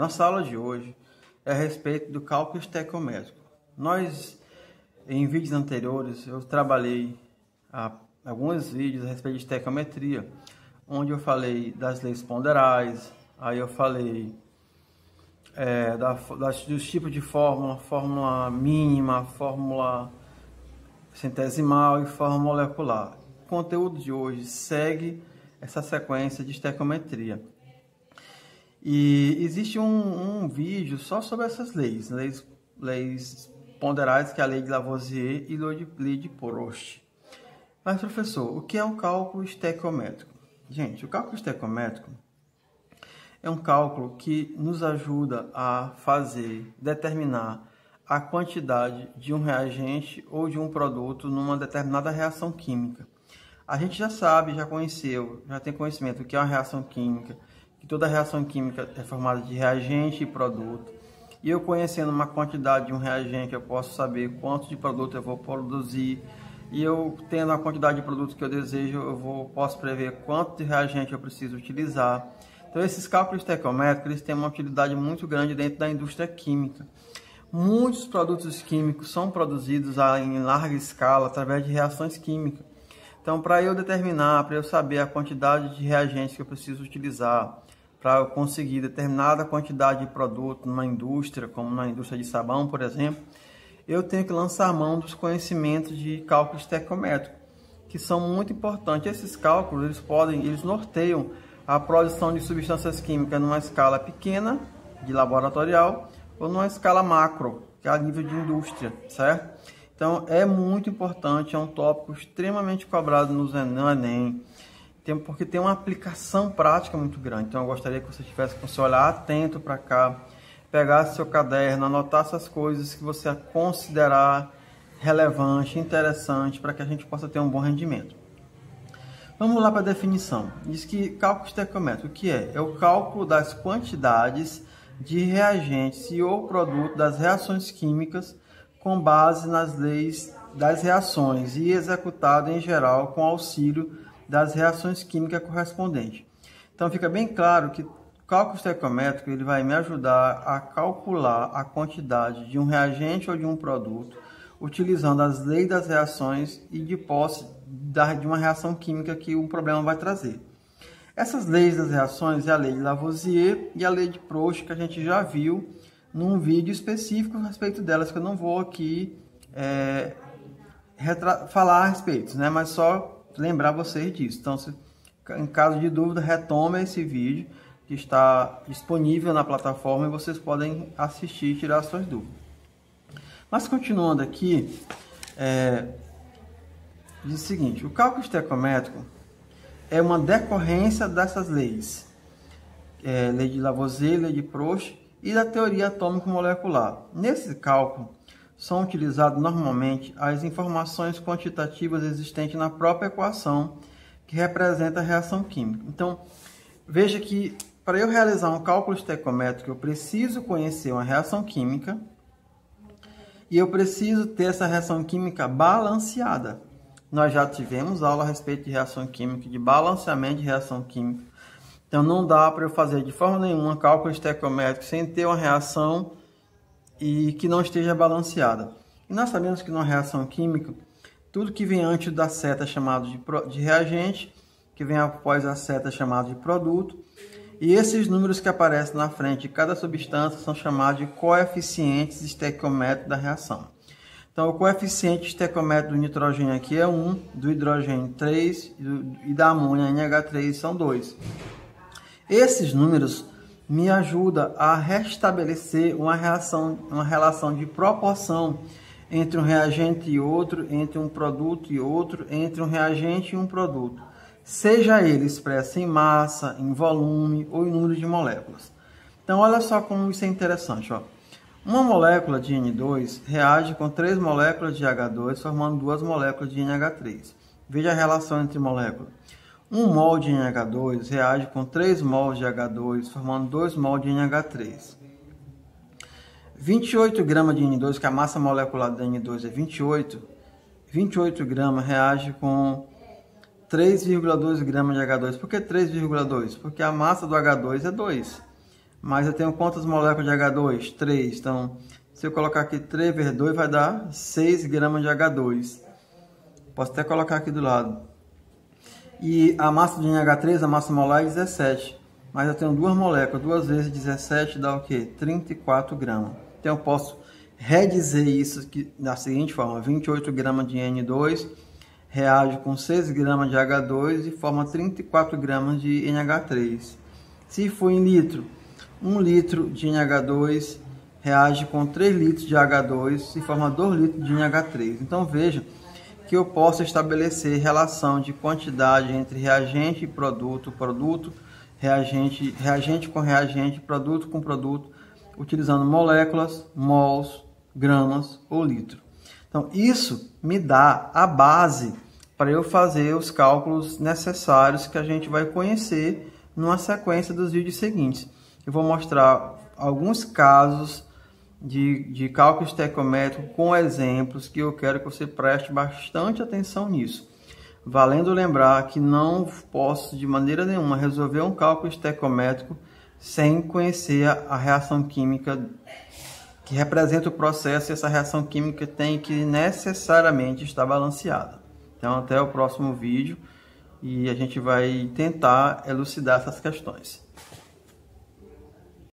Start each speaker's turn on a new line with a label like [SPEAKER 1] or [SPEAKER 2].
[SPEAKER 1] Nossa aula de hoje é a respeito do cálculo estequiométrico. Em vídeos anteriores, eu trabalhei alguns vídeos a respeito de estequiometria, onde eu falei das leis ponderais, aí eu falei dos tipos de fórmula, fórmula mínima, fórmula centesimal e fórmula molecular. O conteúdo de hoje segue essa sequência de estequiometria. E existe um vídeo só sobre essas leis ponderais, que é a lei de Lavoisier e lei de Proust. Mas, professor, o que é um cálculo estequiométrico? Gente, o cálculo estequiométrico é um cálculo que nos ajuda a determinar a quantidade de um reagente ou de um produto numa determinada reação química. A gente já sabe, já tem conhecimento do que é uma reação química, que toda reação química é formada de reagente e produto. E eu conhecendo uma quantidade de um reagente, eu posso saber quanto de produto eu vou produzir. E eu tendo a quantidade de produto que eu desejo, posso prever quanto de reagente eu preciso utilizar. Então, esses cálculos estequiométricos eles têm uma utilidade muito grande dentro da indústria química. Muitos produtos químicos são produzidos em larga escala através de reações químicas. Então, para eu saber a quantidade de reagentes que eu preciso utilizar, para eu conseguir determinada quantidade de produto numa indústria, como na indústria de sabão, por exemplo, eu tenho que lançar mão dos conhecimentos de cálculo estequiométrico, que são muito importantes. Esses cálculos, eles norteiam a produção de substâncias químicas numa escala pequena, de laboratorial, ou numa escala macro, que é a nível de indústria, certo? Então, é muito importante, é um tópico extremamente cobrado no Enem, porque tem uma aplicação prática muito grande. Então, eu gostaria que você tivesse com o seu olhar atento para cá, pegasse seu caderno, anotasse essas coisas que você considerar relevante, interessante, para que a gente possa ter um bom rendimento. Vamos lá para a definição. Diz que cálculo estequiométrico, o que é? É o cálculo das quantidades de reagentes e ou produto das reações químicas com base nas leis das reações e executado em geral com auxílio das reações químicas correspondentes. Então fica bem claro que o cálculo estequiométrico ele vai me ajudar a calcular a quantidade de um reagente ou de um produto utilizando as leis das reações e de posse de uma reação química que o problema vai trazer. Essas leis das reações é a lei de Lavoisier e a lei de Proust, que a gente já viu num vídeo específico a respeito delas, que eu não vou aqui falar a respeito, né? Mas só lembrar vocês disso. Então, em caso de dúvida, retome esse vídeo que está disponível na plataforma e vocês podem assistir e tirar suas dúvidas. Mas continuando aqui, diz o seguinte: o cálculo estequiométrico é uma decorrência dessas leis, lei de Lavoisier, lei de Proust e da teoria atômico-molecular. Nesse cálculo, são utilizadas normalmente as informações quantitativas existentes na própria equação que representa a reação química. Então, veja que para eu realizar um cálculo estequiométrico, eu preciso conhecer uma reação química e eu preciso ter essa reação química balanceada. Nós já tivemos aula a respeito de reação química, de balanceamento de reação química. Então, não dá para eu fazer de forma nenhuma cálculo estequiométrico sem ter uma reação e que não esteja balanceada. E nós sabemos que numa reação química, tudo que vem antes da seta é chamado de reagente, que vem após a seta é chamado de produto, e esses números que aparecem na frente de cada substância são chamados de coeficientes estequiométricos da reação. Então, o coeficiente estequiométrico do nitrogênio aqui é 1, do hidrogênio 3 e da amônia NH3 são 2. Esses números me ajudam a restabelecer uma relação de proporção entre um reagente e outro, entre um produto e outro, entre um reagente e um produto, seja ele expresso em massa, em volume ou em número de moléculas. Então, olha só como isso é interessante. Ó. Uma molécula de N2 reage com 3 moléculas de H2, formando 2 moléculas de NH3. Veja a relação entre moléculas. 1 mol de NH2 reage com 3 mols de H2, formando 2 mols de NH3. 28 gramas de N2, que a massa molecular da N2 é 28 gramas reage com 3,2 gramas de H2. Por que 3,2? Porque a massa do H2 é 2. Mas eu tenho quantas moléculas de H2? 3. Então, se eu colocar aqui 3 vezes 2, vai dar 6 gramas de H2. Posso até colocar aqui do lado. E a massa de NH3, a massa molar é 17. Mas eu tenho duas moléculas. 2 vezes 17 dá o quê? 34 gramas. Então, eu posso redizer isso da seguinte forma. 28 gramas de N2 reage com 6 gramas de H2 e forma 34 gramas de NH3. Se for em litro, 1 litro de NH2 reage com 3 litros de H2 e forma 2 litros de NH3. Então veja que eu posso estabelecer relação de quantidade entre reagente e produto, reagente com reagente, produto com produto, utilizando moléculas, mols, gramas ou litro. Então isso me dá a base para eu fazer os cálculos necessários que a gente vai conhecer numa sequência dos vídeos seguintes. Eu vou mostrar alguns casos de cálculo estequiométrico com exemplos que eu quero que você preste bastante atenção nisso. Valendo lembrar que não posso de maneira nenhuma resolver um cálculo estequiométrico sem conhecer a reação química que representa o processo, e essa reação química tem que necessariamente estar balanceada. Então até o próximo vídeo e a gente vai tentar elucidar essas questões.